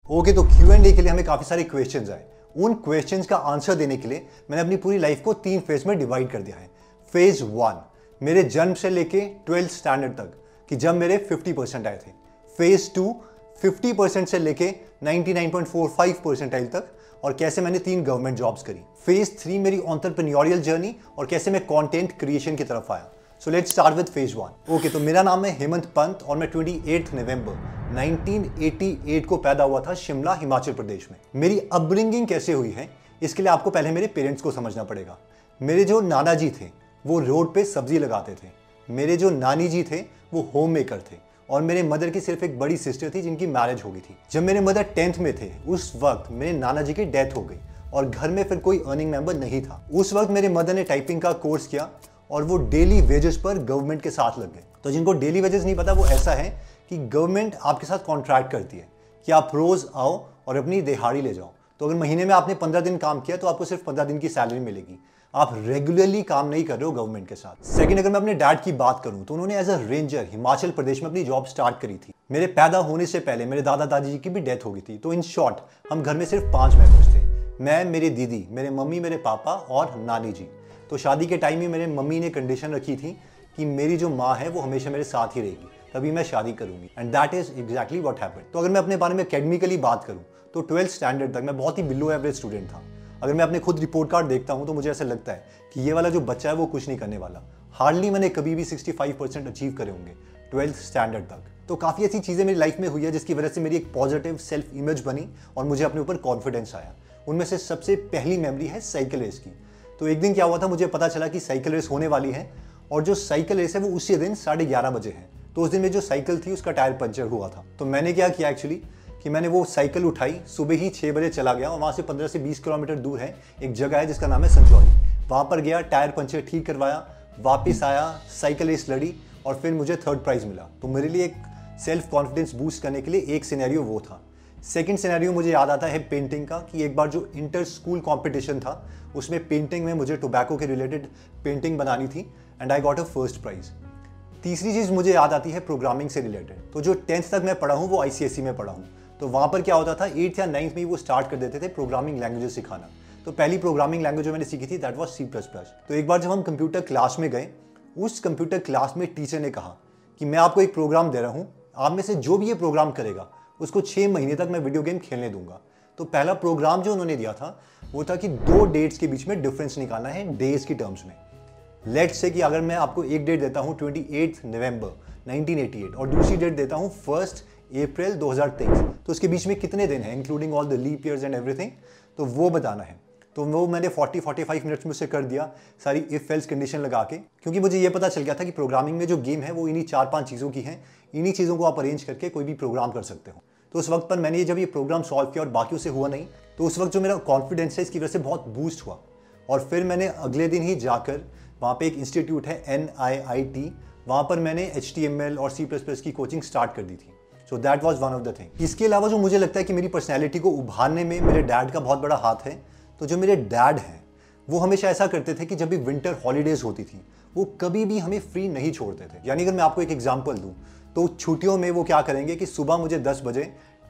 Okay, तो Q&A के लिए हमें काफी सारे क्वेश्चंस आए। उन क्वेश्चंस का आंसर देने के लिए मैंने अपनी पूरी लाइफ को 3 फेज में डिवाइड कर दिया है। फेज 1 मेरे जन्म से लेके 12th स्टैंडर्ड तक कि जब मेरे 50% आए थे। फेज 2 50% से लेके 99.45 परसेंटाइल तक और कैसे मैंने 3 गवर्नमेंट जॉब्स करी। फेज 3 मेरी एंटरप्रेन्योरियल जर्नी और कैसे मैं कंटेंट क्रिएशन की तरफ आया। So let's start with phase 1। Okay, तो मेरा नाम है हेमंत पंत और मैं 28 नवंबर 1988 को पैदा हुआ था शिमला, हिमाचल प्रदेश में। मेरी अपब्रिंगिंग कैसे हुई है इसके लिए आपको पहले मेरे पेरेंट्स को समझना पड़ेगा। मेरे जो नाना जी थे वो रोड पे सब्जी लगाते थे। मेरे जो नानी जी थे वो होम मेकर थे और मेरे मदर की सिर्फ एक बड़ी सिस्टर थी जिनकी मैरिज हो गई थी। जब मेरे मदर 10th में थे उस वक्त मेरे नाना जी की डेथ हो गई और घर में फिर कोई अर्निंग मेंबर नहीं था। उस वक्त मेरे मदर ने टाइपिंग का कोर्स किया और वो डेली वेजेस पर गवर्नमेंट के साथ लग गए। तो जिनको डेली वेजेस नहीं पता, वो ऐसा है कि गवर्नमेंट आपके साथ कॉन्ट्रैक्ट करती है कि आप रोज आओ और अपनी दिहाड़ी ले जाओ। तो अगर महीने में आपने 15 दिन काम किया तो आपको सिर्फ 15 दिन की सैलरी मिलेगी। आप रेगुलरली काम नहीं कर रहे हो गवर्नमेंट के साथ। सेकंड, अगर मैं अपने डैड की बात करूं तो उन्होंने as a ranger Himachal Pradesh में अपनी जॉब स्टार्ट करी थी। मेरे पैदा होने से पहले मेरे दादा दादी जी की भी डेथ हो गई थी। तो इन शॉर्ट हम घर में सिर्फ 5 मेंबर्स थे, मैं, मेरी दीदी, मेरे मम्मी, मेरे पापा और नानी जी। तो शादी के टाइम में मेरे मम्मी ने कंडीशन रखी थी कि मेरी जो माँ है वो हमेशा मेरे साथ ही रहेगी, तभी मैं शादी करूंगी। And that is exactly what happened. तो अगर मैं अपने बारे में एकेडमिकली बात करूं तो 12th स्टैंडर्ड तक मैं बहुत ही बिलो एवरेज स्टूडेंट था। अगर मैं अपने खुद रिपोर्ट कार्ड देखता हूं तो मुझे ऐसा लगता है कि ये वाला जो बच्चा है वो कुछ नहीं करने वाला। हार्डली मैंने कभी भी 65% अचीव करे होंगे 12th स्टैंडर्ड तक। तो काफ़ी ऐसी चीज़ें मेरी लाइफ में हुई है जिसकी वजह से मेरी एक पॉजिटिव सेल्फ इमेज बनी और मुझे अपने ऊपर कॉन्फिडेंस आया। उनमें से सबसे पहली मेमोरी है साइकिल रेस की। तो एक दिन क्या हुआ था, मुझे पता चला कि साइकिल रेस होने वाली है और जो साइकिल रेस है वो उसी दिन 11:30 बजे है। तो उस दिन में जो साइकिल थी उसका टायर पंचर हुआ था। तो मैंने क्या किया एक्चुअली कि मैंने वो साइकिल उठाई, सुबह ही 6 बजे चला गया और वहाँ से 15 से 20 किलोमीटर दूर है एक जगह है जिसका नाम है संजौली। वहाँ पर गया, टायर पंचर ठीक करवाया, वापस आया, साइकिल रेस लड़ी और फिर मुझे 3rd प्राइज़ मिला। तो मेरे लिए एक सेल्फ कॉन्फिडेंस बूस्ट करने के लिए एक सिनेरियो वो था। सेकंड सिनेरियो मुझे याद आता है पेंटिंग का कि एक बार जो इंटर स्कूल कंपटीशन था उसमें पेंटिंग में मुझे टोबैको के रिलेटेड पेंटिंग बनानी थी and I got a 1st prize. तीसरी चीज़ मुझे याद आती है प्रोग्रामिंग से रिलेटेड। तो जो 10th तक मैं पढ़ा हूँ वो ICSE में पढ़ा हूँ। तो वहाँ पर क्या होता था, 8th या 9th में ही वो स्टार्ट कर देते थे प्रोग्रामिंग लैंग्वेजेस सिखाना। तो पहली प्रोग्रामिंग लैंग्वेज जो मैंने सीखी थी दैट वाज C++। तो एक बार जब हम कंप्यूटर क्लास में गए, उस कंप्यूटर क्लास में टीचर ने कहा कि मैं आपको एक प्रोग्राम दे रहा हूँ, आप में से जो भी ये प्रोग्राम करेगा उसको 6 महीने तक मैं वीडियो गेम खेलने दूंगा। तो पहला प्रोग्राम जो उन्होंने दिया था वो था कि 2 डेट्स के बीच में डिफरेंस निकालना है डेज की टर्म्स में। लेट्स से कि अगर मैं आपको एक डेट देता हूँ 28 नवंबर 1988 और दूसरी डेट देता हूँ 1 अप्रैल 2023, तो उसके बीच में कितने दिन हैं including all the leap years and everything, तो वो बताना है। तो वो मैंने 40-45 मिनट्स में उससे कर दिया, सारी इफ एल्स कंडीशन लगा के, क्योंकि मुझे ये पता चल गया था कि प्रोग्रामिंग में जो गेम है वो इन्हीं 4-5 चीज़ों की है। इन्हीं चीज़ों को आप अरेंज करके कोई भी प्रोग्राम कर सकते हो। तो उस वक्त पर मैंने जब ये प्रोग्राम सॉल्व किया और बाकी उसे हुआ नहीं, तो उस वक्त जो मेरा कॉन्फिडेंस है इसकी वजह से बहुत बूस्ट हुआ। और फिर मैंने अगले दिन ही जाकर वहाँ पे एक इंस्टीट्यूट है NIIT, वहाँ पर मैंने HTML और C++ की कोचिंग स्टार्ट कर दी थी। So that was one of the thing. इसके अलावा जो मुझे लगता है कि मेरी पर्सनैलिटी को उभारने में मेरे डैड का बहुत बड़ा हाथ है। तो जो मेरे डैड हैं वो हमेशा ऐसा करते थे कि जब भी विंटर हॉलीडेज होती थी वो कभी भी हमें फ्री नहीं छोड़ते थे। यानी अगर मैं आपको एक एग्जांपल दूं तो छुट्टियों में वो क्या करेंगे कि सुबह मुझे 10 बजे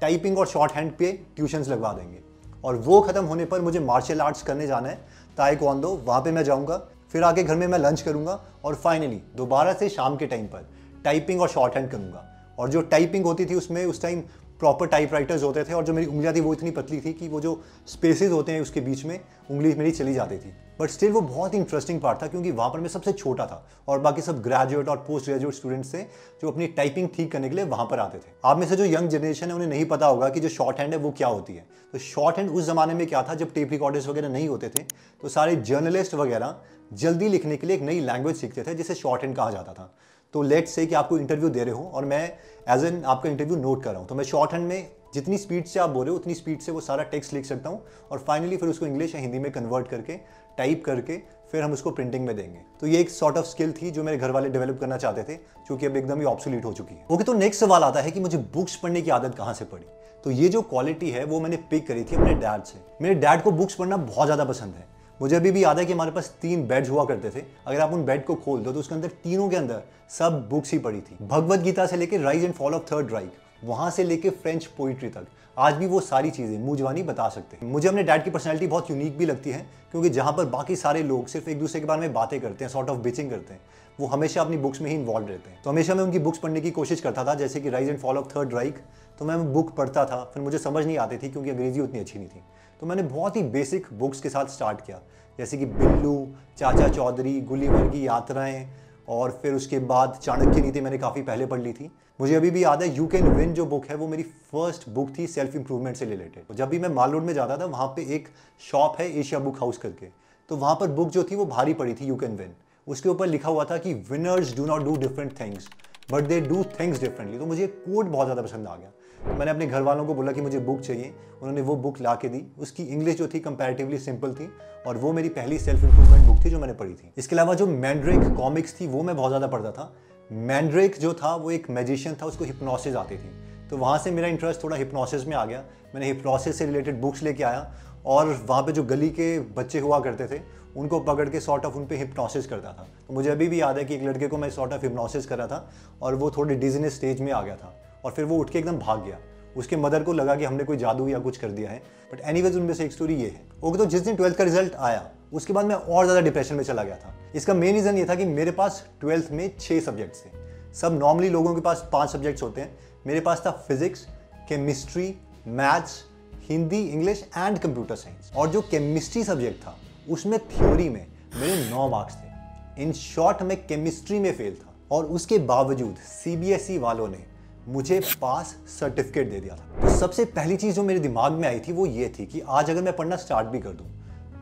टाइपिंग और शॉर्ट हैंड पे ट्यूशन्स लगवा देंगे और वो खत्म होने पर मुझे मार्शल आर्ट्स करने जाना है, ताइक्वांडो, वहाँ पे मैं जाऊँगा, फिर आके घर में मैं लंच करूँगा और फाइनली दोबारा से शाम के टाइम पर टाइपिंग और शॉर्ट हैंड करूँगा। और जो टाइपिंग होती थी उसमें उस टाइम प्रॉपर टाइपराइटर्स होते थे और जो मेरी उंगलियां थी वो इतनी पतली थी कि वो जो स्पेसेस होते हैं उसके बीच में उंगली मेरी चली जाती थी। बट स्टिल वो बहुत ही इंटरेस्टिंग पार्ट था क्योंकि वहाँ पर मैं सबसे छोटा था और बाकी सब ग्रेजुएट और पोस्ट ग्रेजुएट स्टूडेंट्स थे जो अपनी टाइपिंग ठीक करने के लिए वहाँ पर आते थे। आप में से जो यंग जनरेशन है उन्हें नहीं पता होगा कि जो शॉर्ट हैंड है वो क्या होती है। तो शॉर्ट हैंड उस जमाने में क्या था, जब टेप रिकॉर्डर्स वगैरह नहीं होते थे तो सारे जर्नलिस्ट वगैरह जल्दी लिखने के लिए एक नई लैंग्वेज सीखते थे जिसे शॉर्ट हैंड कहा जाता था। तो लेट्स से कि आपको इंटरव्यू दे रहे हो और मैं एज एन आपका इंटरव्यू नोट कर रहा हूँ, तो मैं शॉर्ट हैंड में जितनी स्पीड से आप बोल रहे हो उतनी स्पीड से वो सारा टेक्स्ट लिख सकता हूँ और फाइनली फिर उसको इंग्लिश या हिंदी में कन्वर्ट करके टाइप करके फिर हम उसको प्रिंटिंग में देंगे। तो ये एक सॉर्ट ऑफ स्किल थी जो मेरे घर वाले डेवलप करना चाहते थे, जो कि अब एकदम ही ऑब्सोलीट हो चुकी है। ओके, तो नेक्स्ट सवाल आता है कि मुझे बुक्स पढ़ने की आदत कहाँ से पड़ी। तो ये जो क्वालिटी है वो मैंने पिक करी थी अपने डैड से। मेरे डैड को बुक्स पढ़ना बहुत ज़्यादा पसंद है। मुझे अभी भी याद है कि हमारे पास 3 बेड्स हुआ करते थे। अगर आप उन बेड को खोल दो तो उसके अंदर तीनों के अंदर सब बुक्स ही पड़ी थी। भगवत गीता से लेकर rise and fall of third Reich, वहाँ से लेके फ्रेंच पोइट्री तक, आज भी वो सारी चीज़ें मुँह जुबानी बता सकते हैं। मुझे अपने डैड की पर्सनैलिटी बहुत यूनिक भी लगती है, क्योंकि जहाँ पर बाकी सारे लोग सिर्फ एक दूसरे के बारे में बातें करते हैं, सॉर्ट ऑफ बिचिंग करते हैं, वो हमेशा अपनी बुक्स में ही इन्वॉल्व रहते हैं। तो हमेशा मैं उनकी बुक्स पढ़ने की कोशिश करता था, जैसे कि rise and fall of third Reich. तो मैं बुक पढ़ता था, फिर मुझे समझ नहीं आती थी क्योंकि अंग्रेजी उतनी अच्छी नहीं थी। तो मैंने बहुत ही बेसिक बुक्स के साथ स्टार्ट किया, जैसे कि बिल्लू, चाचा चौधरी, गुलिवर की यात्राएं, और फिर उसके बाद चाणक्य नीति मैंने काफ़ी पहले पढ़ ली थी। मुझे अभी भी याद है यू कैन विन जो बुक है वो मेरी फर्स्ट बुक थी सेल्फ इंप्रूवमेंट से रिलेटेड। जब भी मैं माल रोड में जाता था, वहाँ पे एक शॉप है एशिया बुक हाउस करके, तो वहाँ पर बुक जो थी वो भारी पड़ी थी, यू कैन विन। उसके ऊपर लिखा हुआ था कि winners do not do different things but they do things differently. तो मुझे कोट बहुत ज़्यादा पसंद आ गया। तो मैंने अपने घर वालों को बोला कि मुझे बुक चाहिए, उन्होंने वो बुक ला के दी। उसकी इंग्लिश जो थी कंपैरेटिवली सिंपल थी, और वो मेरी पहली सेल्फ इंप्रूवमेंट बुक थी जो मैंने पढ़ी थी। इसके अलावा जो मैंड्रेक कॉमिक्स थी वो मैं बहुत ज़्यादा पढ़ता था। मैंड्रेक जो था वो एक मैजिशियन था, उसको हिप्नोसिस आती थी, तो वहाँ से मेरा इंटरेस्ट थोड़ा हिप्नोसिस में आ गया। मैंने हिप्नोसिस से रिलेटेड बुक्स लेके आया, और वहाँ पे जो गली के बच्चे हुआ करते थे उनको पकड़ के सॉर्ट ऑफ उन पे हिप्नोसिस करता था। तो मुझे अभी भी याद है कि एक लड़के को मैं सॉर्ट ऑफ हिप्नोसिस कर रहा था, और वो थोड़े डिजीनेस स्टेज में आ गया था, और फिर वो उठ के एकदम भाग गया। उसके मदर को लगा कि हमने कोई जादू या कुछ कर दिया है। बट एनीवेज उनमें से एक स्टोरी ये है। ओके, तो जिस दिन 12th का रिजल्ट आया उसके बाद मैं और ज़्यादा डिप्रेशन में चला गया था। इसका मेन रीज़न ये था कि मेरे पास 12th में 6 सब्जेक्ट्स थे। सब नॉर्मली लोगों के पास 5 सब्जेक्ट्स होते हैं, मेरे पास था physics, chemistry, maths, Hindi, English and computer science. और जो केमिस्ट्री सब्जेक्ट था उसमें थ्योरी में मेरे 9 मार्क्स थे। इन शॉर्ट मैं केमिस्ट्री में फेल था, और उसके बावजूद सीबीएसई वालों ने मुझे पास सर्टिफिकेट दे दिया था। तो सबसे पहली चीज़ जो मेरे दिमाग में आई थी वो ये थी कि आज अगर मैं पढ़ना स्टार्ट भी कर दूं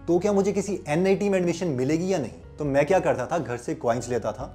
तो क्या मुझे किसी एनआईटी में एडमिशन मिलेगी या नहीं। तो मैं क्या करता था, घर से कॉइन्स लेता था,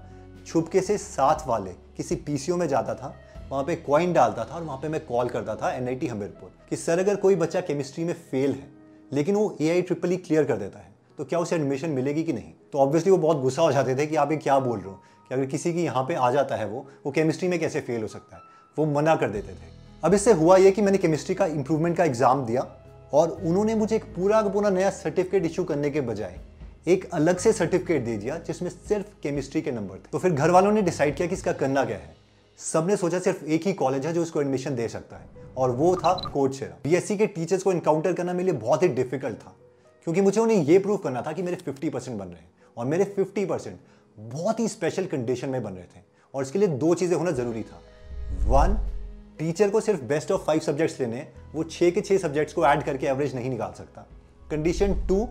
छुपके से साथ वाले किसी पीसीओ में जाता था, वहाँ पे कॉइन डालता था, और वहाँ पे मैं कॉल करता था एनआईटी हमीरपुर कि सर अगर कोई बच्चा केमिस्ट्री में फेल है लेकिन वो AIEEE क्लियर कर देता है तो क्या उसे एडमिशन मिलेगी कि नहीं। तो ऑब्वियसली वो बहुत गुस्सा हो जाते थे कि आप ये क्या बोल रहे हो, कि अगर किसी की यहाँ पे आ जाता है वो केमिस्ट्री में कैसे फेल हो सकता है। वो मना कर देते थे। अब इससे हुआ ये कि मैंने केमिस्ट्री का इंप्रूवमेंट का एग्जाम दिया, और उन्होंने मुझे एक पूरा का पूरा नया सर्टिफिकेट इशू करने के बजाय एक अलग से सर्टिफिकेट दे दिया जिसमें सिर्फ केमिस्ट्री के नंबर थे। तो फिर घर वालों ने डिसाइड किया कि इसका करना क्या है। सबने सोचा सिर्फ एक ही कॉलेज है जो इसको एडमिशन दे सकता है, और वो था कोर्सेरा। बीएससी के टीचर्स को इनकाउंटर करना मेरे लिए बहुत ही डिफिकल्ट था, क्योंकि मुझे उन्हें ये प्रूव करना था कि मेरे 50% बन रहे हैं, और मेरे 50% बहुत ही स्पेशल कंडीशन में बन रहे थे। और इसके लिए 2 चीज़ें होना ज़रूरी था। 1, टीचर को सिर्फ बेस्ट ऑफ 5 सब्जेक्ट्स लेने, वो 6 के 6 सब्जेक्ट्स को ऐड करके एवरेज नहीं निकाल सकता। कंडीशन 2,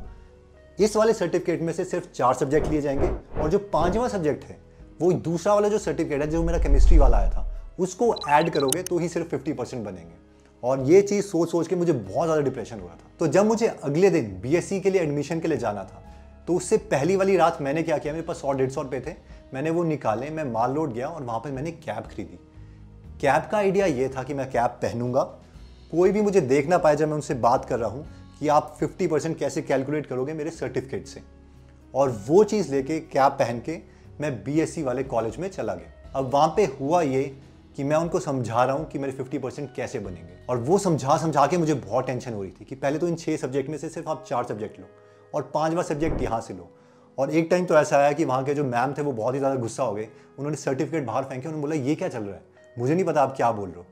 इस वाले सर्टिफिकेट में से सिर्फ 4 सब्जेक्ट लिए जाएंगे, और जो 5वां सब्जेक्ट है वो दूसरा वाला जो सर्टिफिकेट है जो मेरा केमिस्ट्री वाला आया था उसको ऐड करोगे तो ही सिर्फ 50% बनेंगे। और ये चीज़ सोच सोच के मुझे बहुत ज़्यादा डिप्रेशन हुआ था। तो जब मुझे अगले दिन बीएससी के लिए एडमिशन के लिए जाना था, तो उससे पहली वाली रात मैंने क्या किया, मेरे पास 100-150 रुपये थे, मैंने वो निकाले, मैं माल रोड गया और वहाँ पर मैंने कैप खरीदी। कैप का आइडिया ये था कि मैं कैप पहनूंगा, कोई भी मुझे देख ना पाए जब मैं उनसे बात कर रहा हूँ कि आप 50% कैसे कैलकुलेट करोगे मेरे सर्टिफिकेट से। और वो चीज़ लेके कैप पहन के मैं बीएससी वाले कॉलेज में चला गया। अब वहाँ पे हुआ ये कि मैं उनको समझा रहा हूँ कि मेरे 50% कैसे बनेंगे, और वो समझा के मुझे बहुत टेंशन हो रही थी कि पहले तो इन 6 सब्जेक्ट में से सिर्फ आप 4 सब्जेक्ट लो, और 5वां सब्जेक्ट यहाँ से लो। और एक टाइम तो ऐसा आया कि वहाँ के जो मैम थे वो बहुत ही ज़्यादा गुस्सा हो गए, उन्होंने सर्टिफिकेट बाहर फेंके, उन्होंने बोला ये क्या चल रहा है, मुझे नहीं पता आप क्या बोल रहे हो।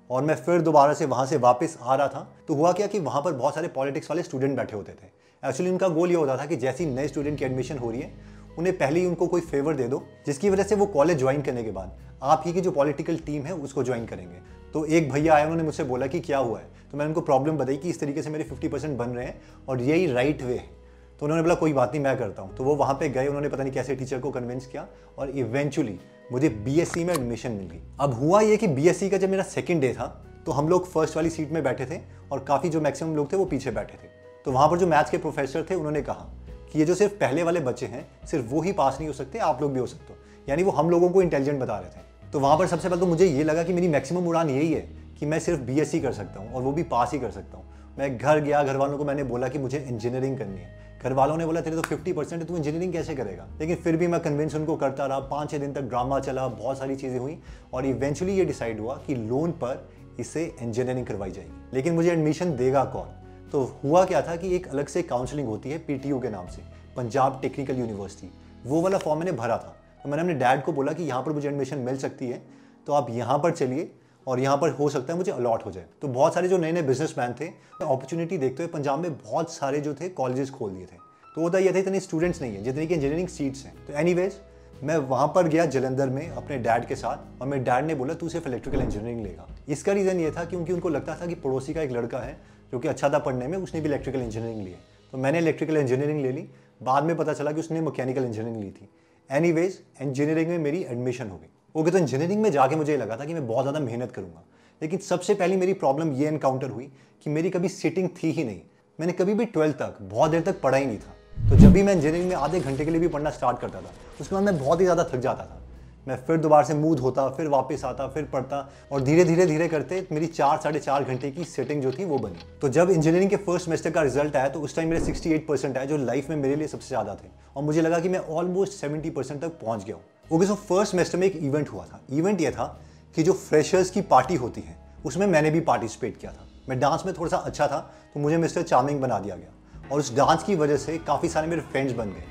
और मैं फिर दोबारा से वहाँ से वापस आ रहा था, तो हुआ क्या कि वहाँ पर बहुत सारे पॉलिटिक्स वाले स्टूडेंट बैठे होते थे। एक्चुअली उनका गोल ये होता था कि जैसी नए स्टूडेंट की एडमिशन हो रही है उन्हें पहले ही उनको कोई फेवर दे दो, जिसकी वजह से वो कॉलेज ज्वाइन करने के बाद आप ही की जो पॉलिटिकल टीम है उसको ज्वाइन करेंगे। तो एक भैया आए, उन्होंने मुझसे बोला कि क्या हुआ है, तो मैंने उनको प्रॉब्लम बताई कि इस तरीके से मेरे 50% बन रहे हैं और यही राइट वे है। तो उन्होंने बोला कोई बात नहीं मैं करता हूँ। तो वो वहाँ पे गए, उन्होंने पता नहीं कैसे टीचर को कन्विंस किया, और इवेंचुअली मुझे बीएससी में एडमिशन मिल गई। अब हुआ ये कि बीएससी का जब मेरा सेकंड डे था तो हम लोग फर्स्ट वाली सीट में बैठे थे, और काफ़ी जो मैक्सिमम लोग थे वो पीछे बैठे थे। तो वहाँ पर जो मैथ्स के प्रोफेसर थे उन्होंने कहा कि ये जो सिर्फ पहले वाले बच्चे हैं सिर्फ वो ही पास नहीं हो सकते, आप लोग भी हो सकते हो। यानी वो हम लोगों को इंटेलिजेंट बता रहे थे। तो वहाँ पर सबसे पहले तो मुझे ये लगा कि मेरी मैक्सिमम उड़ान यही है कि मैं सिर्फ बीएससी कर सकता हूँ, और वो भी पास ही कर सकता हूँ। मैं घर गया, घर वालों को मैंने बोला कि मुझे इंजीनियरिंग करनी है। घर वालों ने बोला तेरे तो 50% है, तू इंजीनियरिंग कैसे करेगा। लेकिन फिर भी मैं कन्विंस उनको करता रहा। 5-6 दिन तक ड्रामा चला, बहुत सारी चीज़ें हुई, और इवेंचुअली ये डिसाइड हुआ कि लोन पर इसे इंजीनियरिंग करवाई जाएगी। लेकिन मुझे एडमिशन देगा कौन। तो हुआ क्या था कि एक अलग से काउंसलिंग होती है PTU के नाम से, पंजाब टेक्निकल यूनिवर्सिटी, वो वाला फॉर्म मैंने भरा था। तो मैंने अपने डैड को बोला कि यहाँ पर मुझे एडमिशन मिल सकती है, तो आप यहाँ पर चलिए और यहाँ पर हो सकता है मुझे अलॉट हो जाए। तो बहुत सारे जो नए नए बिजनेसमैन थे, अपॉर्चुनिटी देखते हुए पंजाब में बहुत सारे जो थे कॉलेजेस खोल दिए थे। तो होता यह था इतने स्टूडेंट्स नहीं है जितनी कि इंजीनियरिंग सीट्स हैं। तो एनीवेज मैं वहाँ पर गया जलंधर में अपने डैड के साथ, और मेरे डैड ने बोला तू सिर्फ इलेक्ट्रिकल इंजीनियरिंग लेगा। इसका रीज़न ये था क्योंकि उनको लगता था कि पड़ोसी का एक लड़का है जो कि अच्छा था पढ़ने में, उसने भी इलेक्ट्रिकल इंजीनियरिंग ली है। तो मैंने इलेक्ट्रिकल इंजीनियरिंग ले ली। बाद में पता चला कि उसने मैकेनिकल इंजीनियरिंग ली थी। एनीवेज इंजीनियरिंग में मेरी एडमिशन हो गई। ओके, तो इंजीनियरिंग में जाके मुझे लगा था कि मैं बहुत ज़्यादा मेहनत करूँगा, लेकिन सबसे पहली मेरी प्रॉब्लम ये एनकाउंटर हुई कि मेरी कभी सिटिंग थी ही नहीं। मैंने कभी भी 12th तक बहुत देर तक पढ़ा ही नहीं था। तो जब भी मैं इंजीनियरिंग में आधे घंटे के लिए भी पढ़ना स्टार्ट करता था, उसके बाद मैं बहुत ही ज़्यादा थक जाता था। मैं फिर दोबारा से मूड होता, फिर वापस आता, फिर पढ़ता, और धीरे धीरे करते मेरी 4-4.5 घंटे की सेटिंग जो थी वो बनी। तो जब इंजीनियरिंग के फर्स्ट सेमेस्टर का रिजल्ट आया तो उस टाइम मेरे 68% आए, जो लाइफ में मेरे लिए सबसे ज़्यादा थे, और मुझे लगा कि मैं ऑलमोस्ट 70% तक पहुँच गया हूँ। ओके, सो फर्स्ट सेमेस्टर में एक इवेंट हुआ था। इवेंट ये था कि जो फ्रेशर्स की पार्टी होती है उसमें मैंने भी पार्टिसिपेट किया था। मैं डांस में थोड़ा सा अच्छा था, तो मुझे मिस्टर चार्मिंग बना दिया गया, और उस डांस की वजह से काफ़ी सारे मेरे फ्रेंड्स बन गए।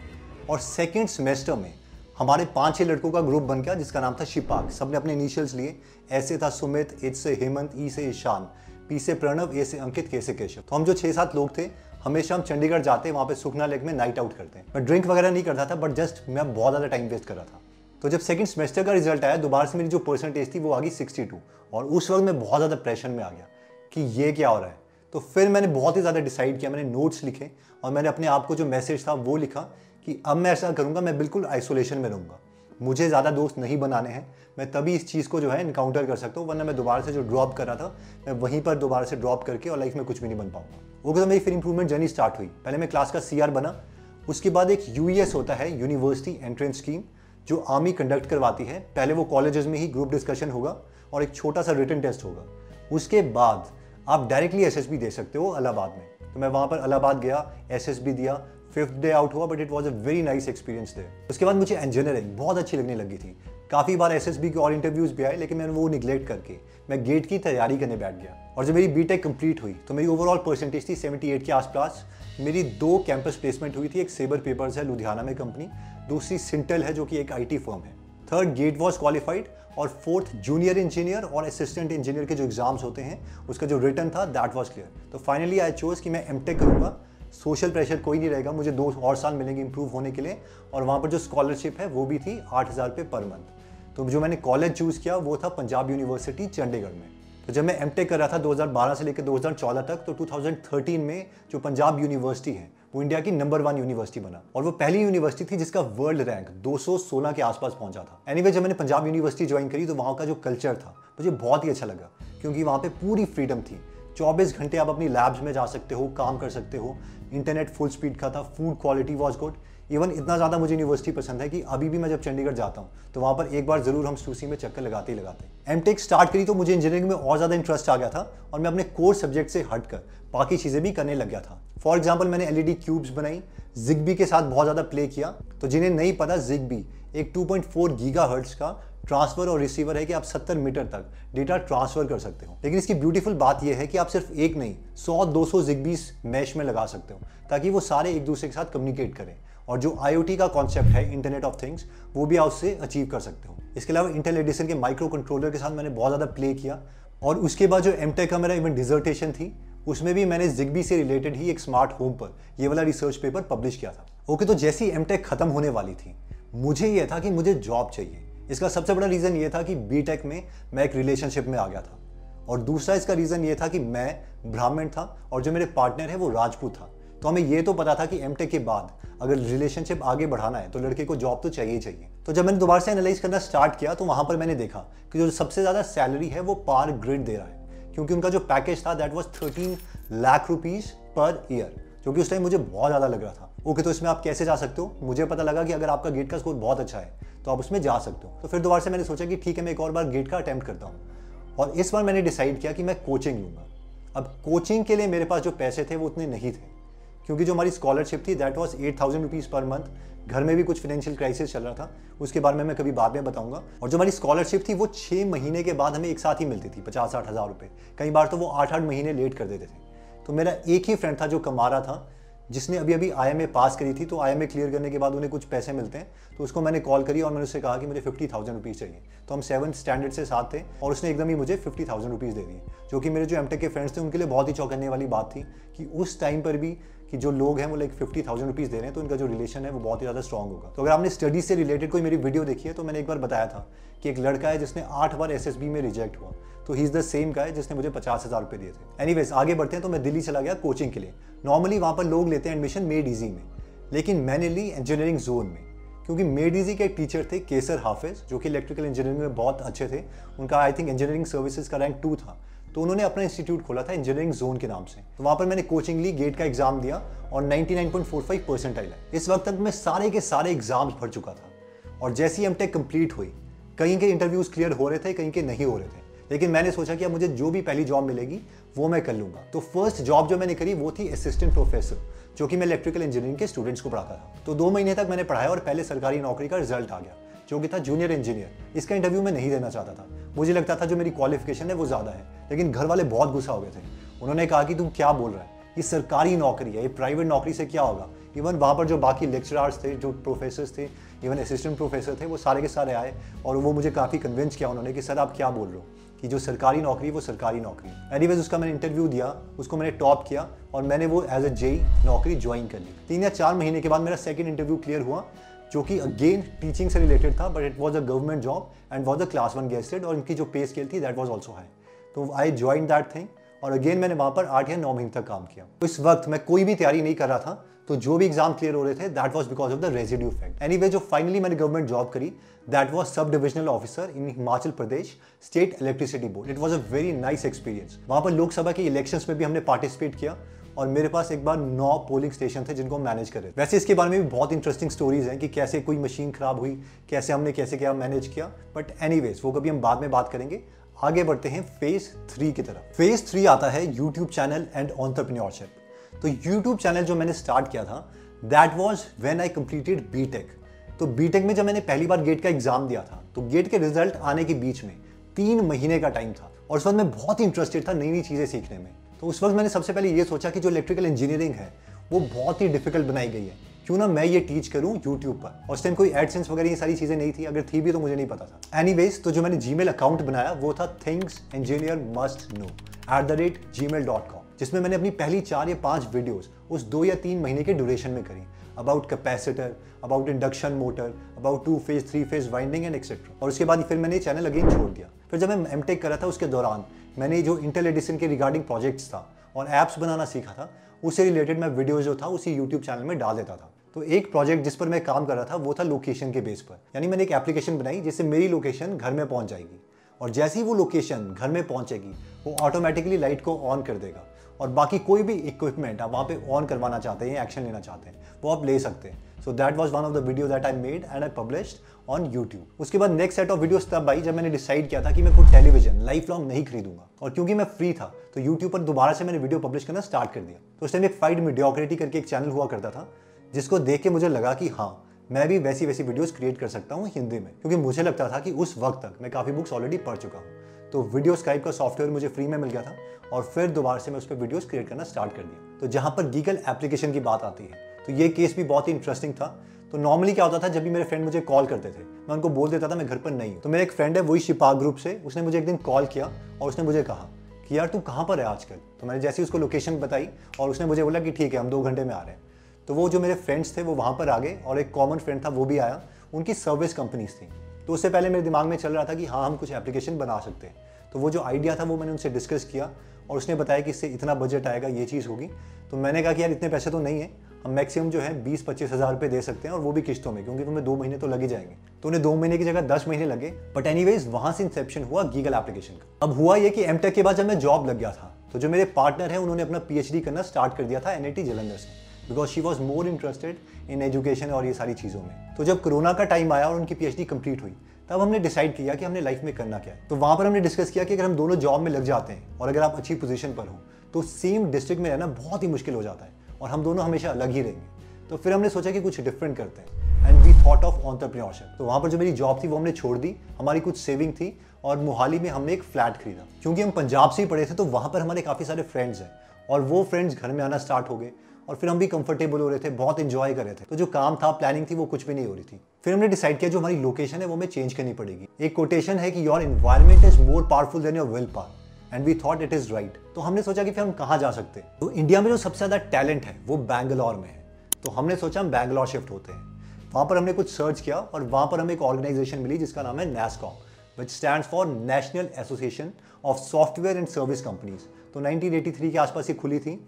और सेकेंड सेमेस्टर में हमारे 5-6 लड़कों का ग्रुप बन गया जिसका नाम था शिपाक। सबने अपने इनिशियल्स लिए। ऐसे था सुमित, एच से हेमंत, ई से ईशान, पी से प्रणव, ए से अंकित, के से केशव। तो हम जो 6-7 लोग थे, हमेशा हम चंडीगढ़ जाते, वहाँ पे सुखना लेक में नाइट आउट करते हैं। मैं ड्रिंक वगैरह नहीं करता था, बट जस्ट मैं बहुत ज़्यादा टाइम वेस्ट कर रहा था। तो जब सेकंड सेमेस्टर का रिजल्ट आया, दोबारा से मेरी जो परसेंटेज थी वो आ गई 62, और उस वक्त मैं बहुत ज़्यादा प्रेशर में आ गया कि ये क्या हो रहा है। तो फिर मैंने बहुत ही ज़्यादा डिसाइड किया, मैंने नोट्स लिखे, और मैंने अपने आप को जो मैसेज था वो लिखा कि अब मैं ऐसा करूँगा, मैं बिल्कुल आइसोलेशन में रहूँगा, मुझे ज़्यादा दोस्त नहीं बनाने हैं। मैं तभी इस चीज़ को जो है इनकाउंटर कर सकता हूँ, वरना मैं दोबारा से जो ड्रॉप कर रहा था, मैं वहीं पर दोबारा से ड्रॉप करके और लाइफ में कुछ भी नहीं बन पाऊँगा। ओके, तो मेरी फिर इंप्रूवमेंट जर्नी स्टार्ट हुई। पहले मैं क्लास का CR बना, उसके बाद एक UES होता है, यूनिवर्सिटी एंट्रेंस स्कीम, जो आर्मी कंडक्ट करवाती है। पहले वो कॉलेजेस में ही ग्रुप डिस्कशन होगा और एक छोटा सा रिटन टेस्ट होगा। उसके बाद आप डायरेक्टली SSB दे सकते हो इलाहाबाद में। तो मैं वहाँ पर इलाहाबाद गया, SSB दिया, 5th डे आउट हुआ, but it was a very nice experience there. उसके बाद मुझे इंजीनियरिंग बहुत अच्छी लगने लगी थी। काफ़ी बार SSB के और इंटरव्यूज़ भी आए, लेकिन मैंने वो निगलेक्ट करके मैं गेट की तैयारी करने बैठ गया। और जब मेरी BTech कंप्लीट हुई तो मेरी ओवरऑल परसेंटेज थी 78 के आसपास। मेरी 2 कैंपस प्लेसमेंट हुई थी, एक सेबर पेपर्स है लुधियाना में कंपनी, दूसरी सिंटल है जो कि एक IT फर्म है। 3rd गेट वॉज क्वालिफाइड, और 4th जूनियर इंजीनियर और असिस्टेंट इंजीनियर के जो एग्जाम्स होते हैं उसका जो रिटर्न था दैट वाज क्लियर। तो फाइनली आई चोज कि मैं MTech करूँगा। सोशल प्रेशर कोई नहीं रहेगा, मुझे 2 और साल मिलेंगे इंप्रूव होने के लिए, और वहाँ पर जो स्कॉलरशिप है वो भी थी 8,000 रुपये पर मंथ। तो जो मैंने कॉलेज चूज़ किया वो था पंजाब यूनिवर्सिटी चंडीगढ़ में। तो जब मैं MTech कर रहा था 2012 से लेकर 2014 तक, तो 2013 में जो पंजाब यूनिवर्सिटी है वो इंडिया की नंबर 1 यूनिवर्सिटी बना, और वो पहली यूनिवर्सिटी थी जिसका वर्ल्ड रैंक 216 के आसपास पहुंचा था। एनीवे, जब मैंने पंजाब यूनिवर्सिटी ज्वाइन करी तो वहाँ का जो कल्चर था मुझे बहुत ही अच्छा लगा, क्योंकि वहाँ पे पूरी फ्रीडम थी। 24 घंटे आप अपनी लैब्स में जा सकते हो, काम कर सकते हो, इंटरनेट फुल स्पीड का था, food quality was good. Even इतना ज़्यादा मुझे यूनिवर्सिटी पसंद है कि अभी भी मैं जब चंडीगढ़ जाता हूँ तो वहाँ पर एक बार ज़रूर हम सूसी में चक्कर लगाते ही लगाते। MTech स्टार्ट करी तो मुझे इंजीनियरिंग में और ज़्यादा इंटरेस्ट आ गया था, और मैं अपने कोर सब्जेक्ट से हटकर बाकी चीज़ें भी करने लग गया था। फॉर एग्जाम्पल, मैंने LED क्यूब्स बनाई, ZigBee के साथ बहुत ज़्यादा प्ले किया। तो जिन्हें नहीं पता, ZigBee एक 2.4 गीगाहर्ट्ज़ का ट्रांसफ़र और रिसीवर है कि आप 70 मीटर तक डेटा ट्रांसफ़र कर सकते हो। लेकिन इसकी ब्यूटीफुल बात यह है कि आप सिर्फ एक नहीं 100-200 ZigBees मैश में लगा सकते हो, ताकि वो सारे एक दूसरे के साथ कम्युनिकेट करें, और जो IoT का कॉन्सेप्ट है, इंटरनेट ऑफ थिंग्स, वो भी आप उससे अचीव कर सकते हो। इसके अलावा इंटेल एडिसन के माइक्रो कंट्रोलर के साथ मैंने बहुत ज़्यादा प्ले किया। और उसके बाद जो MTech का मेरा इवन डिजर्टेशन थी, उसमें भी मैंने ZigBee से रिलेटेड ही एक स्मार्ट होम पर ये वाला रिसर्च पेपर पब्लिश किया था। ओके, तो जैसी MTech खत्म होने वाली थी, मुझे यह था कि मुझे जॉब चाहिए। इसका सबसे बड़ा रीज़न ये था कि BTech में मैं एक रिलेशनशिप में आ गया था, और दूसरा इसका रीज़न ये था कि मैं ब्राह्मण था और जो मेरे पार्टनर है वो राजपूत था। तो हमें ये तो पता था कि MTech के बाद अगर रिलेशनशिप आगे बढ़ाना है तो लड़के को जॉब तो चाहिए ही चाहिए। तो जब मैंने दोबारा से एनालाइज करना स्टार्ट किया तो वहाँ पर मैंने देखा कि जो सबसे ज़्यादा सैलरी है वो पावर ग्रिड दे रहा है, क्योंकि उनका जो पैकेज था that was 13 lakh rupees per year, जो कि उस टाइम मुझे बहुत ज़्यादा लग रहा था। ओके, तो इसमें आप कैसे जा सकते हो? मुझे पता लगा कि अगर आपका गेट का स्कोर बहुत अच्छा है तो आप उसमें जा सकते हो। तो फिर दोबारा से मैंने सोचा कि ठीक है, मैं एक और बार गेट का अटेम्प्ट करता हूँ, और इस बार मैंने डिसाइड किया कि मैं कोचिंग लूँगा। अब कोचिंग के लिए मेरे पास जो पैसे थे वो उतने नहीं थे, क्योंकि जो हमारी स्कॉलरशिप थी that was 8,000 rupees per month. घर में भी कुछ फाइनेंशियल क्राइसिस चल रहा था, उसके बारे में मैं कभी बाद में बताऊंगा। और जो हमारी स्कॉलरशिप थी वो 6 महीने के बाद हमें एक साथ ही मिलती थी, 50-60 हज़ार रुपये। कई बार तो वो 8-8 महीने लेट कर देते थे। तो मेरा एक ही फ्रेंड था जो कमा रहा था जिसने अभी अभी IMA पास करी थी, तो IMA क्लियर करने के बाद उन्हें कुछ पैसे मिलते हैं, तो उसको मैंने कॉल करी और मैंने उससे कहा कि मुझे 50,000 रुपीज़ चाहिए। तो हम 7th स्टैंडर्ड से साथ थे और उसने एकदम ही मुझे 50,000 रुपीज़ दे दिए, जो कि मेरे जो एमटेक के फ्रेंड्स थे उनके लिए बहुत ही चौंकाने वाली बात थी कि उस टाइम पर भी कि जो लोग हैं वो लाइक 50,000 रुपीज़ दे रहे हैं, तो इनका जो रिलेशन है वो बहुत ही ज़्यादा स्ट्रॉन्ग होगा। तो अगर आपने स्टडीज से रिलेटेड कोई मेरी वीडियो देखी है तो मैंने एक बार बताया था कि एक लड़का है जिसने 8 बार SSB में रिजेक्ट हुआ, तो he is the same guy जिसने मुझे 50,000 रुपये दिए थे। एनीवेज आगे बढ़ते हैं। तो मैं दिल्ली चला गया कोचिंग के लिए। नॉर्मली वहाँ पर लोग लेते हैं एडमिशन मेड ईजी में, लेकिन मैंने ली इंजीनियरिंग जोन में, क्योंकि मेड ईजी के एक टीचर थे केसर हाफिज, जो कि इलेक्ट्रिकल इंजीनियरिंग में बहुत अच्छे थे। उनका आई थिंक इंजीनियरिंग सर्विसेज का रैंक 2 था, तो उन्होंने अपना इंस्टीट्यूट खोला था इंजीनियरिंग जोन के नाम से। तो वहाँ पर मैंने कोचिंग ली, गेट का एग्जाम दिया और 99.45 परसेंटाइल है। इस वक्त तक मैं सारे के सारे एग्जाम्स भर चुका था और जैसी एमटेक कंप्लीट हुई, कहीं के इंटरव्यूज क्लियर हो रहे थे, कहीं के नहीं हो रहे थे, लेकिन मैंने सोचा कि अब मुझे जो भी पहली जॉब मिलेगी वो मैं कर लूँगा। तो फर्स्ट जॉब जो मैंने करी वो थी असिस्टेंट प्रोफेसर, जो कि मैं इलेक्ट्रिकल इंजीनियरिंग के स्टूडेंट्स को पढ़ाता था। तो 2 महीने तक मैंने पढ़ाया और पहले सरकारी नौकरी का रिजल्ट आ गया, जो कि था जूनियर इंजीनियर। इसका इंटरव्यू मैं नहीं देना चाहता था, मुझे लगता था जो मेरी क्वालिफिकेशन है वो ज़्यादा है, लेकिन घर वाले बहुत गुस्सा हो गए थे। उन्होंने कहा कि तुम क्या बोल रहा है, ये सरकारी नौकरी है, ये प्राइवेट नौकरी से क्या होगा। इवन वहाँ पर जो बाकी लेक्चरर्स थे, जो प्रोफेसर्स थे, इवन असिस्टेंट प्रोफेसर थे, वो सारे के सारे आए और वो मुझे काफ़ी कन्विंस किया उन्होंने कि सर आप क्या बोल रहे हो कि जो सरकारी नौकरी वो सरकारी नौकरी। एनीवेज उसका मैंने इंटरव्यू दिया, उसको मैंने टॉप किया और मैंने वो एज अ जेई नौकरी ज्वाइन कर ली। 3 या 4 महीने के बाद मेरा सेकंड इंटरव्यू क्लियर हुआ, जो कि अगेन टीचिंग से रिलेटेड था, but it was a government job and was a class 1 gazetted, और इनकी जो पे स्केल थी दैट वाज आल्सो हाई। तो आई ज्वाइन दैट थिंग और अगेन मैंने वहाँ पर 8 या 9 महीने तक काम किया। तो इस वक्त मैं कोई भी तैयारी नहीं कर रहा था, तो जो भी एग्जाम क्लियर हो रहे थे that was because of the residue effect. Anyway जो फाइनली मैंने गवर्नमेंट जॉब करी that was sub divisional officer in Himachal Pradesh state electricity board. It was a very nice experience. वहाँ पर लोकसभा के इलेक्शंस में भी हमने पार्टिसिपेट किया और मेरे पास एक बार 9 पोलिंग स्टेशन थे जिनको मैनेज कर रहे थे। वैसे इसके बारे में भी बहुत इंटरेस्टिंग स्टोरीज हैं कि कैसे कोई मशीन खराब हुई, कैसे हमने कैसे क्या मैनेज किया, बट एनीवेज वो कभी हम बाद में बात करेंगे। आगे बढ़ते हैं फेज 3 की तरफ। फेज 3 आता है यूट्यूब चैनल एंड एंटरप्रेन्योरशिप। तो यूट्यूब चैनल जो मैंने स्टार्ट किया था that was when I completed BTech. तो बीटेक में जब मैंने पहली बार गेट का एग्जाम दिया था, तो गेट के रिजल्ट आने के बीच में 3 महीने का टाइम था और उस वक्त मैं बहुत ही इंटरेस्टेड था नई नई चीज़ें सीखने में। तो उस वक्त मैंने सबसे पहले ये सोचा कि जो इलेक्ट्रिकल इंजीनियरिंग है वो बहुत ही डिफिकल्ट बनाई गई है, क्यों ना मैं ये टीच करूं यूट्यूब पर। और उस टाइम कोई एडसेंस वगैरह ये सारी चीज़ें नहीं थी, अगर थी भी तो मुझे नहीं पता था। एनीवेज तो जो मैंने जीमेल अकाउंट बनाया वो था thingsengineermustknow@gmail.com, जिसमें मैंने अपनी पहली 4 या 5 वीडियोस उस 2 या 3 महीने के ड्यूरेशन में करी, about capacitor, about induction motor, about 2 phase 3 phase winding and etcetera. और उसके बाद फिर मैंने चैनल अगेन छोड़ दिया। फिर जब मैं एमटेक कर रहा था उसके दौरान मैंने जो इंटेल एडिसन के रिगार्डिंग प्रोजेक्ट्स था और ऐप्स बनाना सीखा था, उससे रिलेटेड मैं वीडियोस जो था उसी यूट्यूब चैनल में डाल देता था। तो एक प्रोजेक्ट जिस पर मैं काम कर रहा था वो था लोकेशन के बेस पर, यानी मैंने एक एप्लीकेशन बनाई जिससे मेरी लोकेशन घर में पहुंच जाएगी और जैसे ही वो लोकेशन घर में पहुंचेगी वो ऑटोमेटिकली लाइट को ऑन कर देगा और बाकी कोई भी इक्विपमेंट आप वहाँ पे ऑन करवाना चाहते हैं, एक्शन लेना चाहते हैं, वो आप ले सकते हैं। So that was one of the video that I made and I published on YouTube. उसके बाद नेक्स्ट सेट ऑफ वीडियोस तब आई जब मैंने डिसाइड किया था कि मैं खुद टेलीविजन लाइफ लॉन्ग नहीं खरीदूंगा, और क्योंकि मैं फ्री था तो यूट्यूब पर दोबारा से मैंने वीडियो पब्लिश करना स्टार्ट कर दिया। तो उस टाइम एक फाइट मीडियोक्रिटी करके एक चैनल हुआ करता था, जिसको देख के मुझे लगा कि हाँ मैं भी वैसी वीडियोस क्रिएट कर सकता हूँ हिंदी में, क्योंकि मुझे लगता था कि उस वक्त तक मैं काफ़ी बुक्स ऑलरेडी पढ़ चुका हूँ। तो वीडियो स्काइप का सॉफ्टवेयर मुझे फ्री में मिल गया था और फिर दोबारा से मैं उस पर वीडियोस क्रिएट करना स्टार्ट कर दिया। तो जहाँ पर गीगल एप्लीकेशन की बात आती है तो ये केस भी बहुत ही इंटरेस्टिंग था। तो नॉर्मली क्या होता था, जब भी मेरे फ्रेंड मुझे कॉल करते थे मैं उनको बोल देता था मैं घर पर नहीं हूँ। तो मेरा एक फ्रेंड है वही शिपाग ग्रुप से, उसने मुझे एक दिन कॉल किया और उसने मुझे कहा कि यार तू कहाँ पर है आजकल। तो मैंने जैसे ही उसको लोकेशन बताई और उसने मुझे बोला कि ठीक है हम 2 घंटे में आ रहे हैं। तो वो जो मेरे फ्रेंड्स थे वो वहाँ पर आ गए और एक कॉमन फ्रेंड था वो भी आया, उनकी सर्विस कंपनीज थी। तो उससे पहले मेरे दिमाग में चल रहा था कि हाँ हम कुछ एप्लीकेशन बना सकते हैं। तो वो जो आइडिया था वो मैंने उनसे डिस्कस किया और उसने बताया कि इससे इतना बजट आएगा, ये चीज़ होगी। तो मैंने कहा कि यार इतने पैसे तो नहीं है, हम मैक्सिमम जो है 20-25 हज़ार रुपये दे सकते हैं और वो भी किस्तों में, क्योंकि तुम्हें 2 महीने तो लग ही जाएंगे। तो उन्हें 2 महीने की जगह 10 महीने लगे। बट एनीवेज वहाँ से इंसेप्शन हुआ गीगल एप्लीकेशन का। अब हुआ ये कि एमटेक के बाद जब मैं जॉब लग गया था तो जो मेरे पार्टनर हैं उन्होंने अपना PhD करना स्टार्ट कर दिया था NIT जालंधर से, because she was more interested in education और ये सारी चीज़ों में। तो जब कोरोना का टाइम आया और उनकी PhD कंप्लीट हुई तब हमने डिसाइड किया कि हमने लाइफ में करना क्या है। तो वहाँ पर हमने डिस्कस किया कि अगर हम दोनों जॉब में लग जाते हैं और अगर आप अच्छी पोजीशन पर हो तो सेम डिस्ट्रिक्ट में रहना बहुत ही मुश्किल हो जाता है और हम दोनों हमेशा अलग ही रहेंगे। तो फिर हमने सोचा कि कुछ डिफरेंट करते हैं and we thought of entrepreneurship. तो वहाँ पर जो मेरी जॉब थी वो हमने छोड़ दी, हमारी कुछ सेविंग थी और मोहाली में हमने एक फ्लैट खरीदा। क्योंकि हम पंजाब से ही पढ़े थे तो वहाँ पर हमारे काफ़ी सारे फ्रेंड्स हैं और वो फ्रेंड्स घर में आना स्टार्ट हो गए और फिर हम भी कंफर्टेबल हो रहे थे, बहुत इंजॉय कर रहे थे। तो जो काम था, प्लानिंग थी, वो कुछ भी नहीं हो रही थी। फिर हमने डिसाइड किया जो हमारी लोकेशन है वो हमें चेंज करनी पड़ेगी। एक कोटेशन है कि your environment is more powerful than your will power and we thought it is right. तो हमने सोचा कि फिर हम कहाँ जा सकते हैं। तो इंडिया में जो सबसे ज़्यादा टैलेंट है वो बैंगलोर में है। तो हमने सोचा हम बैंगलोर शिफ्ट होते हैं। वहाँ पर हमने कुछ सर्च किया और वहाँ पर हमें एक ऑर्गेनाइजेशन मिली जिसका नाम है NASSCOM, which stands for national association of software and service companies. तो 1983 के आसपास ये खुली थी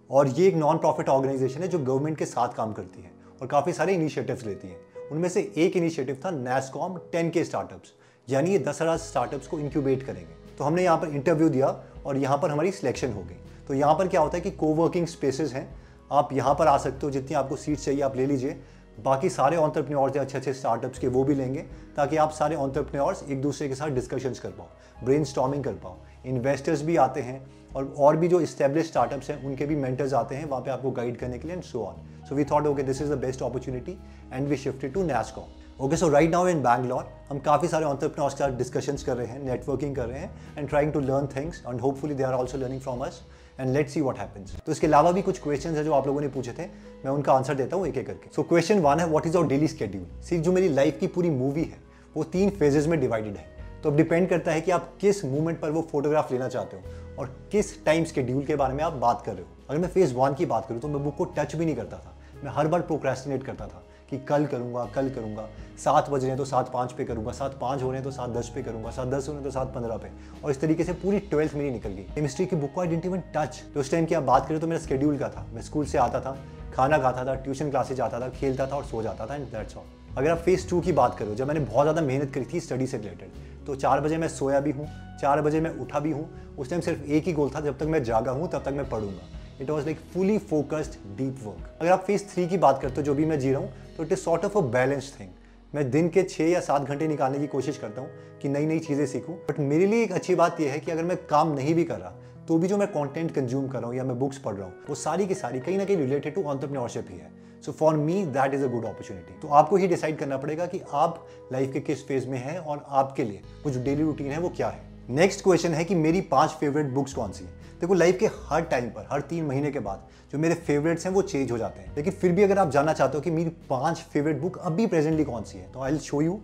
और ये एक नॉन प्रॉफिट ऑर्गेनाइजेशन है जो गवर्नमेंट के साथ काम करती है और काफ़ी सारे इनिशिएटिव्स लेती है। उनमें से एक इनिशिएटिव था NASSCOM 10K स्टार्टअप्स, यानी ये 10,000 स्टार्टअप्स को इंक्यूबेट करेंगे। तो हमने यहाँ पर इंटरव्यू दिया और यहाँ पर हमारी सिलेक्शन हो गई। तो यहाँ पर क्या होता है कि कोवर्किंग स्पेसेस हैं, आप यहाँ पर आ सकते हो, जितनी आपको सीट्स चाहिए आप ले लीजिए। बाकी सारे एंटरप्रेन्योर्स अच्छे अच्छे स्टार्टअप्स के वो भी लेंगे ताकि आप सारे एंटरप्रेन्योर्स एक दूसरे के साथ डिस्कशंस कर पाओ, ब्रेनस्टॉर्मिंग कर पाओ। इन्वेस्टर्स भी आते हैं और भी जो इस्टेब्लिश स्टार्टअप्स हैं उनके भी मेंटर्स आते हैं वहाँ पे आपको गाइड करने के लिए and so on. So we thought okay this is the best opportunity and we shifted to NASSCOM। Okay, so right now in Bangalore हम काफ़ी सारे एंटरप्रेन्योर्स के साथ डिस्कशंस कर रहे हैं, नेटवर्किंग कर रहे हैं and trying to learn things and hopefully they are also learning from us and let's see what happens. तो इसके अलावा भी कुछ क्वेश्चंस है जो आप लोगों ने पूछे थे, मैं उनका आंसर देता हूँ एक एक करके। सो क्वेश्चन 1 है what is our daily schedule. See, जो मेरी लाइफ की पूरी मूवी है वो 3 फेजेस में डिवाइडेड है। तो अब डिपेंड करता है कि आप किस मूवमेंट पर वो फोटोग्राफ लेना चाहते हो और किस टाइम शेड्यूल के बारे में आप बात कर रहे हो। अगर मैं फेज 1 की बात करूँ तो मैं बुक को टच भी नहीं करता था। मैं हर बार प्रोक्रेस्टिनेट करता था कि कल करूँगा, 7 बज रहे हैं तो 7:05 पे करूँगा, 7:05 हो रहे हैं तो 7:10 पे करूँगा, 7:10 हो रहे हैं तो 7:15 पे, और इस तरीके से पूरी 12th मेरी निकल गई। केमिस्ट्री की बुक को आई डिडंट इवन टच। तो उस टाइम की आप बात करें तो मेरा शेड्यूल का था, मैं स्कूल से आता था, खाना खाता था, ट्यूशन क्लासेज जाता था, खेलता था और सो जाता था एंड दैट्स ऑल। अगर आप फेज 2 की बात करो, जब मैंने बहुत ज़्यादा मेहनत करी थी स्टडी से रिलेटेड, तो 4 बजे मैं सोया भी हूँ, 4 बजे मैं उठा भी हूँ। उस टाइम सिर्फ एक ही गोल था, जब तक मैं जागा हूँ तब तक मैं पढ़ूंगा। It was like fully focused deep work. अगर आप फेज 3 की बात करते हो जो भी मैं जी रहा हूँ, तो it is sort of a balance thing. मैं दिन के 6 या 7 घंटे निकालने की कोशिश करता हूँ कि नई नई चीज़ें सीखूं। बट मेरे लिए एक अच्छी बात यह है कि अगर मैं काम नहीं भी कर रहा तो भी जो मैं कंटेंट कंज्यूम कर रहा हूँ या मैं बुक्स पढ़ रहा हूँ वो सारी की सारी कहीं ना कहीं रिलेटेड टू एंटरप्रेन्योरशिप ही है। So for me that is a good opportunity. तो आपको ही डिसाइड करना पड़ेगा कि आप लाइफ के किस फेज में हैं और आपके लिए वो जो डेली रूटीन है वो क्या है। नेक्स्ट क्वेश्चन है कि मेरी 5 फेवरेट बुक्स कौन सी है। देखो, लाइफ के हर टाइम पर, हर 3 महीने के बाद जो मेरे फेवरेट्स हैं वो चेंज हो जाते हैं, लेकिन फिर भी अगर आप जानना चाहते हो कि मेरी 5 फेवरेट बुक अभी प्रेजेंटली कौन सी है, तो I will show you.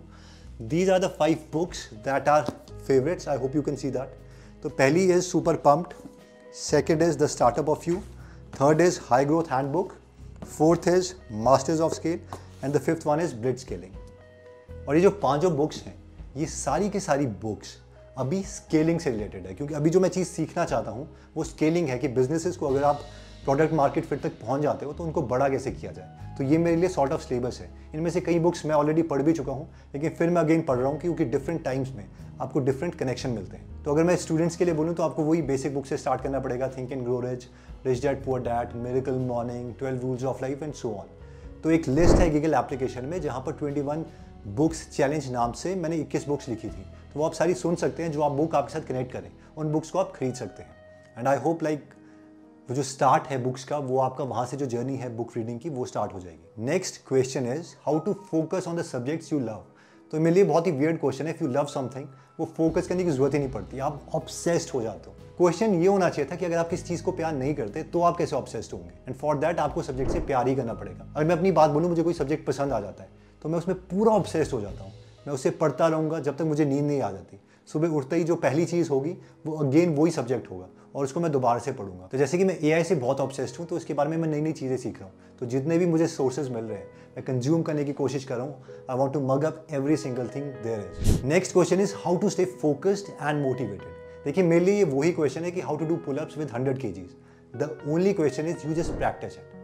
These are the 5 books that are favourites. I hope you can see that. तो पहली is super pumped, second is the startup of you, third is high growth handbook, fourth is masters of scale and the fifth one is blitz scaling. और ये जो 5 books हैं ये सारी की सारी बुक्स अभी स्केलिंग से रिलेटेड है, क्योंकि अभी जो मैं चीज़ सीखना चाहता हूँ वो स्केलिंग है कि बिजनेसेस को अगर आप प्रोडक्ट मार्केट फिट तक पहुँच जाते हो तो उनको बड़ा कैसे किया जाए। तो ये मेरे लिए सॉर्ट ऑफ सिलेबस है। इनमें से कई बुक्स मैं ऑलरेडी पढ़ भी चुका हूँ, लेकिन फिर मैं अगेन पढ़ रहा हूँ क्योंकि डिफरेंट टाइम्स में आपको डिफरेंट कनेक्शन मिलते हैं। तो अगर मैं स्टूडेंट्स के लिए बोलूँ तो आपको वही बेसिक बुक से स्टार्ट करना पड़ेगा, think and grow rich, rich dad poor dad, miracle morning, 12 rules of life and so on. तो एक लिस्ट है गूगल एप्लीकेशन में जहाँ पर 21 बुक्स चैलेंज नाम से मैंने 21 बुक्स लिखी थी। तो वो आप सारी सुन सकते हैं, जो आप बुक आपके साथ कनेक्ट करें उन बुक्स को आप खरीद सकते हैं। एंड आई होप लाइक वो जो स्टार्ट है बुक्स का, वो आपका वहाँ से जो जर्नी है बुक रीडिंग की वो स्टार्ट हो जाएगी। Next question is how to focus on the subjects you love. तो मेरे लिए बहुत ही वियर्ड क्वेश्चन है। इफ यू लव समथिंग, वो फोकस करने की जरूरत ही नहीं पड़ती, आप ऑब्सेस्ड हो जाते हो। क्वेश्चन ये होना चाहिए था कि अगर आप किस चीज़ को प्यार नहीं करते तो आप कैसे ऑब्सेस्ड होंगे, एंड फॉर दैट आपको सब्जेक्ट से प्यार ही करना पड़ेगा। अगर मैं अपनी बात बोलूँ, मुझे कोई सब्जेक्ट पसंद आ जाता है तो मैं उसमें पूरा ऑब्सेस्ड हो जाता हूँ। मैं उसे पढ़ता रहूँगा जब तक मुझे नींद नहीं आ जाती। सुबह उठते ही जो पहली चीज़ होगी वो अगेन वही सब्जेक्ट होगा और उसको मैं दोबारा से पढ़ूंगा। तो जैसे कि मैं AI से बहुत ऑब्सेस्ड हूँ, तो इसके बारे में मैं नई नई चीज़ें सीख रहा हूँ। तो जितने भी मुझे सोर्सेज मिल रहे हैं मैं कंज्यूम करने की कोशिश कर रहा हूँ। I want to mug up every single thing there is. Next question is how to stay focused and motivated. देखिए, मेरे लिए ये वही क्वेश्चन है कि how to do pull ups with 100 kgs। The only question is you just practice it.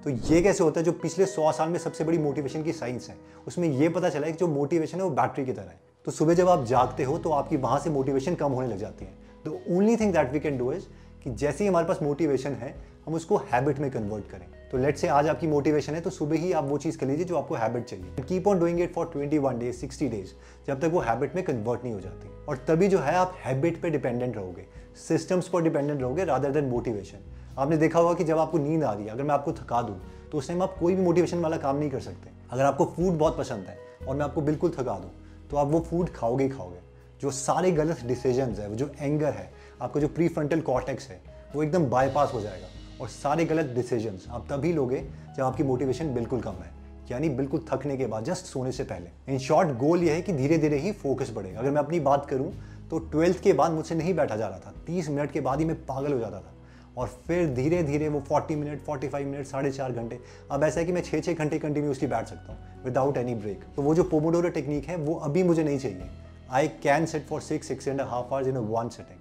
तो ये कैसे होता है, जो पिछले 100 साल में सबसे बड़ी मोटिवेशन की साइंस है उसमें ये पता चला है कि जो मोटिवेशन है वो बैटरी की तरह है। तो सुबह जब आप जागते हो तो आपकी वहाँ से मोटिवेशन कम होने लग जाती है। The only thing that we can do is कि जैसे ही हमारे पास मोटिवेशन है हम उसको हैबिट में कन्वर्ट करें। तो लेट्स से आज आपकी मोटिवेशन है तो सुबह ही आप वो चीज़ कर लीजिए जो आपको हैबिट चाहिए। Keep on doing it for 21 days, 60 days, जब तक वो हैबिट में कन्वर्ट नहीं हो जाती। और तभी जो है आप हैबिट पे डिपेंडेंट रहोगे, सिस्टम्स पर डिपेंडेंट रहोगे रादर देन मोटिवेशन। आपने देखा होगा कि जब आपको नींद आ रही है, अगर मैं आपको थका दूँ तो उस टाइम आप कोई भी मोटिवेशन वाला काम नहीं कर सकते। अगर आपको फूड बहुत पसंद है और मैं आपको बिल्कुल थका दूँ तो आप वो फूड खाओगे ही खाओगे। जो सारे गलत डिसीजंस है, वो जो एंगर है, आपका जो प्री फ्रंटल कॉर्टेक्स है वो एकदम बाईपास हो जाएगा और सारे गलत डिसीजंस आप तभी लोगे जब आपकी मोटिवेशन बिल्कुल कम है, यानी बिल्कुल थकने के बाद, जस्ट सोने से पहले। इन शॉर्ट गोल ये है कि धीरे धीरे ही फोकस बढ़ेगा। अगर मैं अपनी बात करूं तो 12th के बाद मुझसे नहीं बैठा जा रहा था, 30 मिनट के बाद ही मैं पागल हो जाता था, और फिर धीरे धीरे वो 40 मिनट, 45 मिनट, 4.5 घंटे, अब ऐसा है कि मैं 6 घंटे कंटिन्यूसली बैठ सकता हूँ विदाउट एनी ब्रेक। तो वो जो पोमोडोरो टेक्निक है वो अभी मुझे नहीं चाहिए। I can set for 6.5 hours in one setting.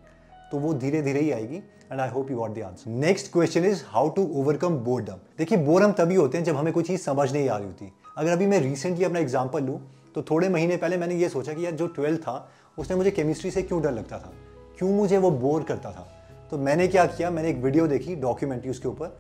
तो वो धीरे धीरे ही आएगी and I hope you got the answer. Next question is how to overcome boredom. देखिए, बोर हम तभी होते हैं जब हमें कोई चीज़ समझ नहीं आ रही होती। अगर अभी मैं रिसेंटली अपना एग्जाम्पल लूँ तो थोड़े महीने पहले मैंने ये सोचा कि यार जो 12th था उसने मुझे केमिस्ट्री से क्यों डर लगता था, क्यों मुझे वो बोर करता था। तो मैंने क्या किया, मैंने एक वीडियो देखी, डॉक्यूमेंट्री उसके ऊपर,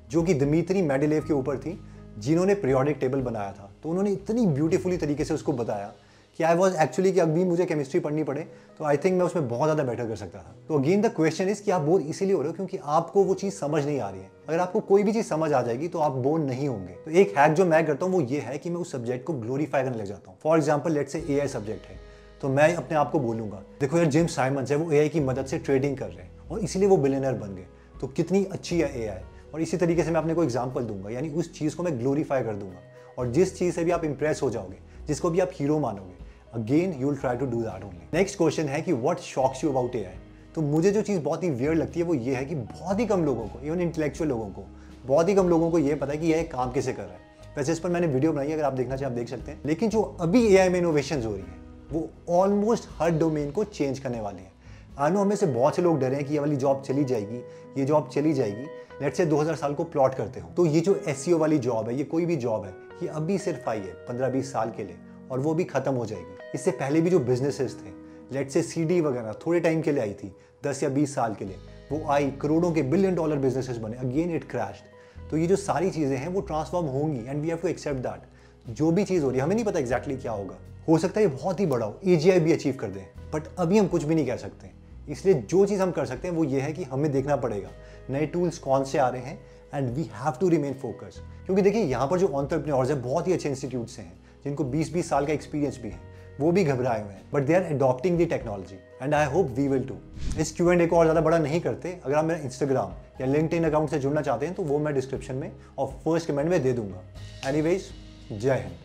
जो कि दिमित्री मेंडेलेव के ऊपर थी, जिन्होंने पीरियोडिक टेबल बनाया था। तो उन्होंने इतनी ब्यूटीफुली तरीके से उसको बताया कि आई वॉज एक्चुअली कि अभी मुझे केमिस्ट्री पढ़नी पड़े तो आई थिंक मैं उसमें बहुत ज़्यादा बेटर कर सकता था। तो अगेन द क्वेश्चन इज कि आप बोर इसीलिए हो रहे हो क्योंकि आपको वो चीज़ समझ नहीं आ रही है। अगर आपको कोई भी चीज़ समझ आ जाएगी तो आप बोर नहीं होंगे। तो एक हैक जो मैं करता हूँ वो ये है कि मैं उस सब्जेक्ट को ग्लोरीफाई करने लग जाता हूँ। For example let's say AI subject है, तो मैं अपने आप को बोलूँगा, देखो यार जिम साइमंस है, वो AI की मदद से ट्रेडिंग कर रहे हैं और इसीलिए वो बिलियनर बन गए, तो कितनी अच्छी है AI। और इसी तरीके से मैं अपने को एग्जाम्पल दूंगा, यानी उस चीज़ को मैं ग्लोरीफाई कर दूंगा, और जिस चीज़ से भी आप इंप्रेस हो जाओगे, जिसको भी आप हीरो मानोगे, again you will try to do that only. Next question है कि what shocks you about AI। तो मुझे जो चीज़ बहुत ही वियर्ड लगती है वो ये है कि बहुत ही कम लोगों को, इवन इंटेलेक्चुअल लोगों को, बहुत ही कम लोगों को ये पता है कि यह काम कैसे कर रहा है। वैसे इस पर मैंने वीडियो बनाई है, अगर आप देखना चाहें आप देख सकते हैं। लेकिन जो अभी AI में इनोवेशन हो रही है वो ऑलमोस्ट हर डोमेन को चेंज करने वाले हैं। आनो हमें से बहुत से लोग डरे हैं कि ये वाली जॉब चली जाएगी, ये जॉब चली जाएगी। लेट्स से 2000 साल को प्लॉट करते हो तो ये जो SEO वाली जॉब है, ये कोई भी जॉब है, ये अभी सिर्फ आई है 15-20 साल के लिए, और वो भी खत्म हो जाएगी। इससे पहले भी जो बिजनेसेस थे, लेट्स से CD वगैरह थोड़े टाइम के लिए आई थी, 10 या 20 साल के लिए, वो आई, करोड़ों के $1 बिलियन बिजनेसेस बने, अगेन इट क्रैश्ड। तो ये जो सारी चीज़ें हैं वो ट्रांसफॉर्म होंगी and we have to accept that. जो भी चीज़ हो रही है हमें नहीं पता एग्जैक्टली क्या होगा, हो सकता है ये बहुत ही बड़ा हो, AGI भी अचीव कर दें, बट अभी हम कुछ भी नहीं कह सकते। इसलिए जो चीज़ हम कर सकते हैं वो ये है कि हमें देखना पड़ेगा नए टूल्स कौन से आ रहे हैं and we have to remain focus. क्योंकि देखिए यहाँ पर जो एंटरप्रेन्योर्स हैं बहुत ही अच्छे इंस्टीट्यूट से हैं, जिनको 20-20 साल का एक्सपीरियंस भी है, वो भी घबराए हुए हैं, but they are adopting the technology and I hope we will too. इस Q&A को और ज़्यादा बड़ा नहीं करते। अगर आप मेरा इंस्टाग्राम या लिंक्डइन अकाउंट से जुड़ना चाहते हैं तो वो मैं डिस्क्रिप्शन में और फर्स्ट कमेंट में दे दूंगा। एनीवेज, जय हिंद।